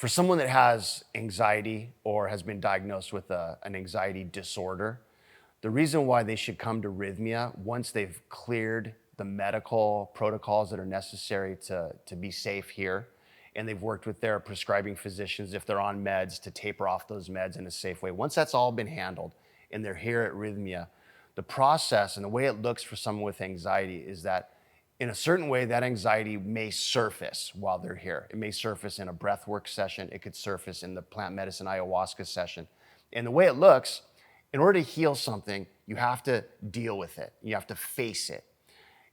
For someone that has anxiety or has been diagnosed with an anxiety disorder, the reason why they should come to Rythmia once they've cleared the medical protocols that are necessary to be safe here, and they've worked with their prescribing physicians if they're on meds to taper off those meds in a safe way. Once that's all been handled and they're here at Rythmia, the process and the way it looks for someone with anxiety is that in a certain way, that anxiety may surface while they're here. It may surface in a breathwork session. It could surface in the plant medicine ayahuasca session. And the way it looks, in order to heal something, you have to deal with it. You have to face it.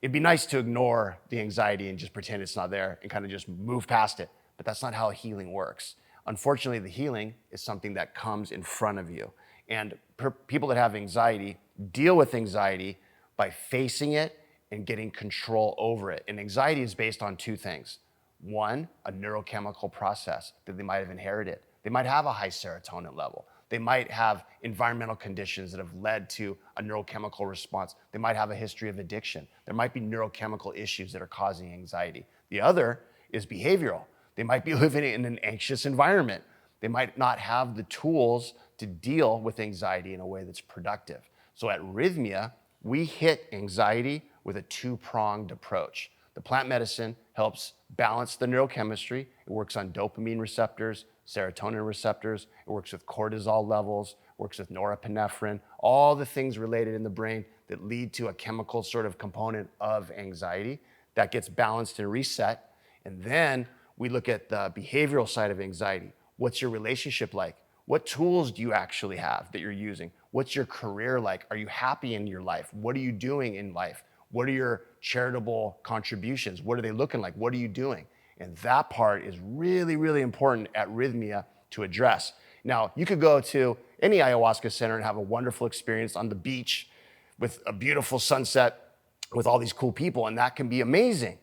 It'd be nice to ignore the anxiety and just pretend it's not there and kind of just move past it. But that's not how healing works. Unfortunately, the healing is something that comes in front of you. And people that have anxiety deal with anxiety by facing it and getting control over it. And anxiety is based on two things. One, a neurochemical process that they might have inherited. They might have a high serotonin level. They might have environmental conditions that have led to a neurochemical response. They might have a history of addiction. There might be neurochemical issues that are causing anxiety. The other is behavioral. They might be living in an anxious environment. They might not have the tools to deal with anxiety in a way that's productive. So at Rythmia, we hit anxiety with a two-pronged approach. The plant medicine helps balance the neurochemistry. It works on dopamine receptors, serotonin receptors. It works with cortisol levels, works with norepinephrine, all the things related in the brain that lead to a chemical sort of component of anxiety that gets balanced and reset. And then we look at the behavioral side of anxiety. What's your relationship like? What tools do you actually have that you're using? What's your career like? Are you happy in your life? What are you doing in life? What are your charitable contributions? What are they looking like? What are you doing? And that part is really, really important at Rythmia to address. Now, you could go to any ayahuasca center and have a wonderful experience on the beach with a beautiful sunset with all these cool people, and that can be amazing.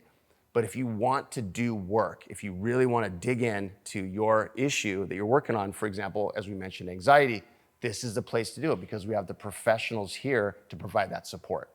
But if you want to do work, if you really want to dig into your issue that you're working on, for example, as we mentioned, anxiety, this is the place to do it because we have the professionals here to provide that support.